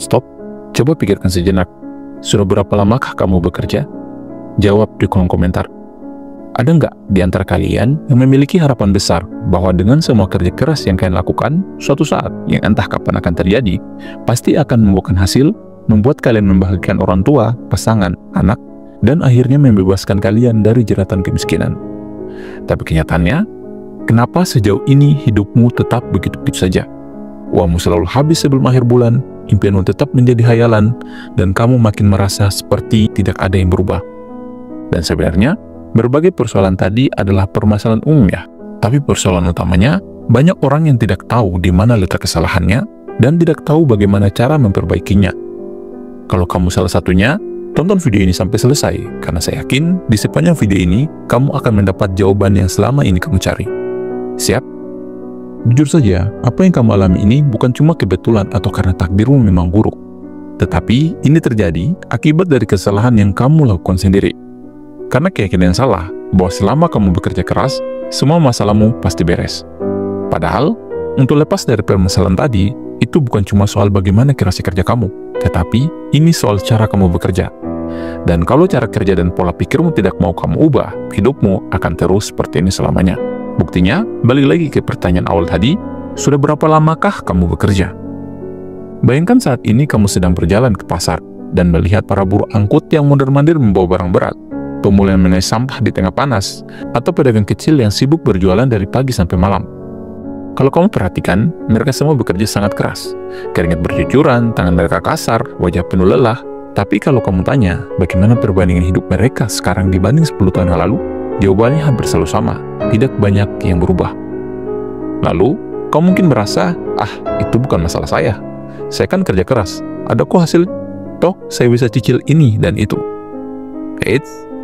Stop, coba pikirkan sejenak. Sudah berapa lamakah kamu bekerja? Jawab di kolom komentar. Ada nggak di antara kalian yang memiliki harapan besar bahwa dengan semua kerja keras yang kalian lakukan, suatu saat yang entah kapan akan terjadi, pasti akan membuahkan hasil, membuat kalian membahagiakan orang tua, pasangan, anak, dan akhirnya membebaskan kalian dari jeratan kemiskinan? Tapi kenyataannya, kenapa sejauh ini hidupmu tetap begitu-begitu saja? Uangmu selalu habis sebelum akhir bulan, impianmu tetap menjadi hayalan, dan kamu makin merasa seperti tidak ada yang berubah. Dan sebenarnya, berbagai persoalan tadi adalah permasalahan umum ya. Tapi persoalan utamanya, banyak orang yang tidak tahu di mana letak kesalahannya, dan tidak tahu bagaimana cara memperbaikinya. Kalau kamu salah satunya, tonton video ini sampai selesai, karena saya yakin di sepanjang video ini, kamu akan mendapat jawaban yang selama ini kamu cari. Siap? Jujur saja, apa yang kamu alami ini bukan cuma kebetulan atau karena takdirmu memang buruk. Tetapi, ini terjadi akibat dari kesalahan yang kamu lakukan sendiri. Karena keyakinan yang salah, bahwa selama kamu bekerja keras, semua masalahmu pasti beres. Padahal, untuk lepas dari permasalahan tadi, itu bukan cuma soal bagaimana kerasnya kerja kamu, tetapi ini soal cara kamu bekerja. Dan kalau cara kerja dan pola pikirmu tidak mau kamu ubah, hidupmu akan terus seperti ini selamanya. Buktinya, balik lagi ke pertanyaan awal tadi, sudah berapa lamakah kamu bekerja? Bayangkan saat ini kamu sedang berjalan ke pasar dan melihat para buruh angkut yang mondar-mandir membawa barang berat, pemulung yang mengais sampah di tengah panas, atau pedagang kecil yang sibuk berjualan dari pagi sampai malam. Kalau kamu perhatikan, mereka semua bekerja sangat keras. Keringat bercucuran, tangan mereka kasar, wajah penuh lelah. Tapi kalau kamu tanya, bagaimana perbandingan hidup mereka sekarang dibanding 10 tahun yang lalu? Jawabannya hampir selalu sama, tidak banyak yang berubah. Lalu, kamu mungkin merasa, itu bukan masalah saya. Saya kan kerja keras, ada kok hasil, toh saya bisa cicil ini dan itu.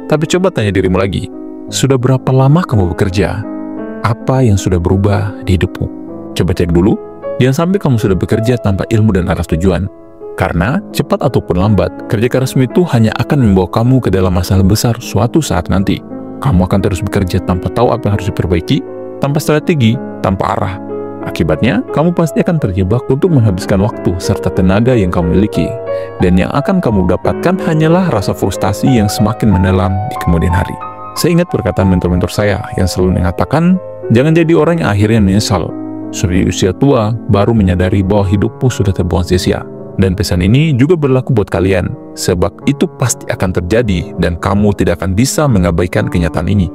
Tapi coba tanya dirimu lagi, sudah berapa lama kamu bekerja? Apa yang sudah berubah di hidupmu? Coba cek dulu, jangan sampai kamu sudah bekerja tanpa ilmu dan arah tujuan. Karena, cepat ataupun lambat, kerja kerasmu itu hanya akan membawa kamu ke dalam masalah besar suatu saat nanti. Kamu akan terus bekerja tanpa tahu apa yang harus diperbaiki, tanpa strategi, tanpa arah. Akibatnya, kamu pasti akan terjebak untuk menghabiskan waktu serta tenaga yang kamu miliki. Dan yang akan kamu dapatkan hanyalah rasa frustasi yang semakin mendalam di kemudian hari. Saya ingat perkataan mentor-mentor saya yang selalu mengatakan, jangan jadi orang yang akhirnya menyesal. Sudah di usia tua, baru menyadari bahwa hidupmu sudah terbuang sia-sia. Dan pesan ini juga berlaku buat kalian, sebab itu pasti akan terjadi dan kamu tidak akan bisa mengabaikan kenyataan ini.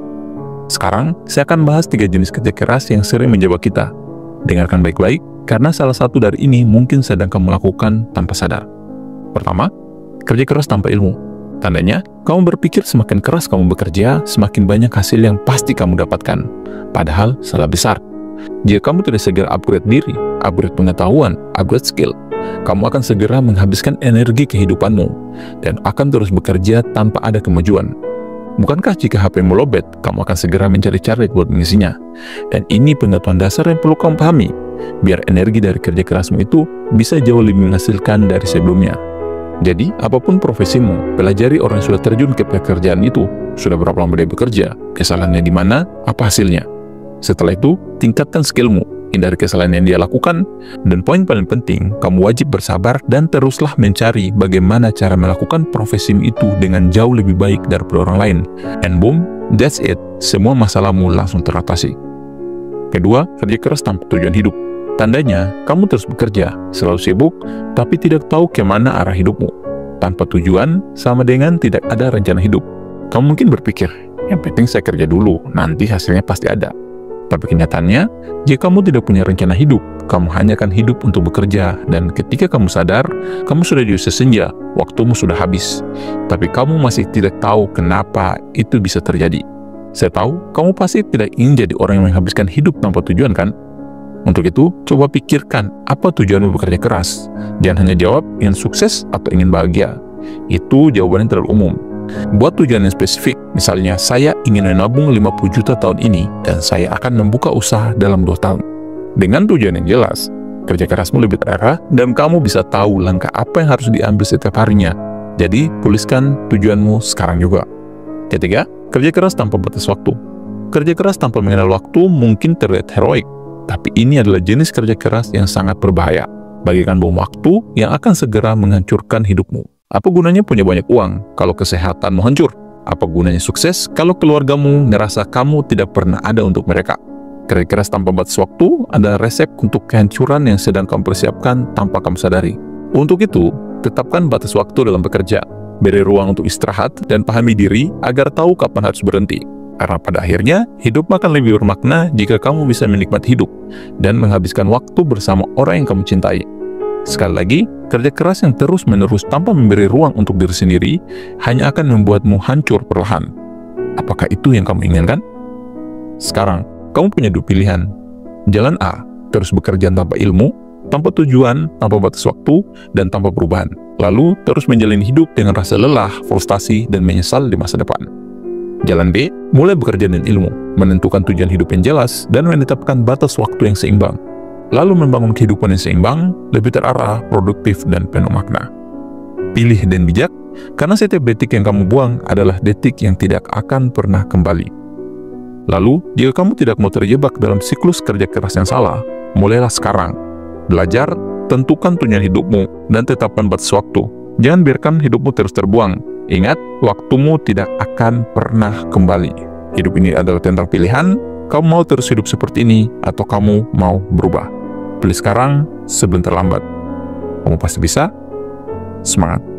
Sekarang, saya akan bahas 3 jenis kerja keras yang sering menjebak kita. Dengarkan baik-baik, karena salah satu dari ini mungkin sedang kamu lakukan tanpa sadar. Pertama, kerja keras tanpa ilmu. Tandanya, kamu berpikir semakin keras kamu bekerja, semakin banyak hasil yang pasti kamu dapatkan. Padahal, salah besar. Jika kamu tidak segera upgrade diri, upgrade pengetahuan, upgrade skill, kamu akan segera menghabiskan energi kehidupanmu dan akan terus bekerja tanpa ada kemajuan. Bukankah jika HP-mu lowbat, kamu akan segera mencari cara buat mengisinya? Dan ini pengetahuan dasar yang perlu kamu pahami, biar energi dari kerja kerasmu itu bisa jauh lebih menghasilkan dari sebelumnya. Jadi, apapun profesimu, pelajari orang yang sudah terjun ke pekerjaan itu. Sudah berapa lama dia bekerja, kesalahannya di mana, apa hasilnya. Setelah itu, tingkatkan skillmu, hindari kesalahan yang dia lakukan, dan poin paling penting, kamu wajib bersabar dan teruslah mencari bagaimana cara melakukan profesimu itu dengan jauh lebih baik daripada orang lain. And boom, that's it, semua masalahmu langsung teratasi. Kedua, kerja keras tanpa tujuan hidup. Tandanya, kamu terus bekerja, selalu sibuk, tapi tidak tahu kemana arah hidupmu. Tanpa tujuan, sama dengan tidak ada rencana hidup. Kamu mungkin berpikir, yang penting saya kerja dulu, nanti hasilnya pasti ada. Tapi kenyataannya, jika kamu tidak punya rencana hidup, kamu hanya akan hidup untuk bekerja, dan ketika kamu sadar, kamu sudah di usia senja, waktumu sudah habis. Tapi kamu masih tidak tahu kenapa itu bisa terjadi. Saya tahu, kamu pasti tidak ingin jadi orang yang menghabiskan hidup tanpa tujuan, kan? Untuk itu, coba pikirkan apa tujuanmu bekerja keras. Jangan hanya jawab ingin sukses atau ingin bahagia. Itu jawabannya terlalu umum. Buat tujuan yang spesifik, misalnya saya ingin menabung 50 juta tahun ini dan saya akan membuka usaha dalam 2 tahun. Dengan tujuan yang jelas, kerja kerasmu lebih terarah dan kamu bisa tahu langkah apa yang harus diambil setiap harinya. Jadi, tuliskan tujuanmu sekarang juga. Ketiga, kerja keras tanpa batas waktu. Kerja keras tanpa mengenal waktu mungkin terlihat heroik, tapi ini adalah jenis kerja keras yang sangat berbahaya. Bagikan bom waktu yang akan segera menghancurkan hidupmu. Apa gunanya punya banyak uang kalau kesehatanmu hancur? Apa gunanya sukses kalau keluargamu ngerasa kamu tidak pernah ada untuk mereka? Kerja keras tanpa batas waktu adalah resep untuk kehancuran yang sedang kamu persiapkan tanpa kamu sadari. Untuk itu, tetapkan batas waktu dalam bekerja, beri ruang untuk istirahat, dan pahami diri agar tahu kapan harus berhenti. Karena pada akhirnya, hidup akan lebih bermakna jika kamu bisa menikmati hidup dan menghabiskan waktu bersama orang yang kamu cintai. Sekali lagi, kerja keras yang terus-menerus tanpa memberi ruang untuk diri sendiri hanya akan membuatmu hancur perlahan. Apakah itu yang kamu inginkan? Sekarang, kamu punya dua pilihan. Jalan A, terus bekerja tanpa ilmu, tanpa tujuan, tanpa batas waktu, dan tanpa perubahan. Lalu, terus menjalani hidup dengan rasa lelah, frustasi, dan menyesal di masa depan. Jalan B, mulai bekerja dengan ilmu, menentukan tujuan hidup yang jelas, dan menetapkan batas waktu yang seimbang. Lalu membangun kehidupan yang seimbang, lebih terarah, produktif, dan penuh makna. Pilih dan bijak, karena setiap detik yang kamu buang adalah detik yang tidak akan pernah kembali. Lalu, jika kamu tidak mau terjebak dalam siklus kerja keras yang salah, mulailah sekarang. Belajar, tentukan tujuan hidupmu, dan tetapkan batas waktu. Jangan biarkan hidupmu terus terbuang. Ingat, waktumu tidak akan pernah kembali. Hidup ini adalah tentang pilihan. Kamu mau terus hidup seperti ini, atau kamu mau berubah? Pilih sekarang sebelum terlambat. Kamu pasti bisa. Semangat!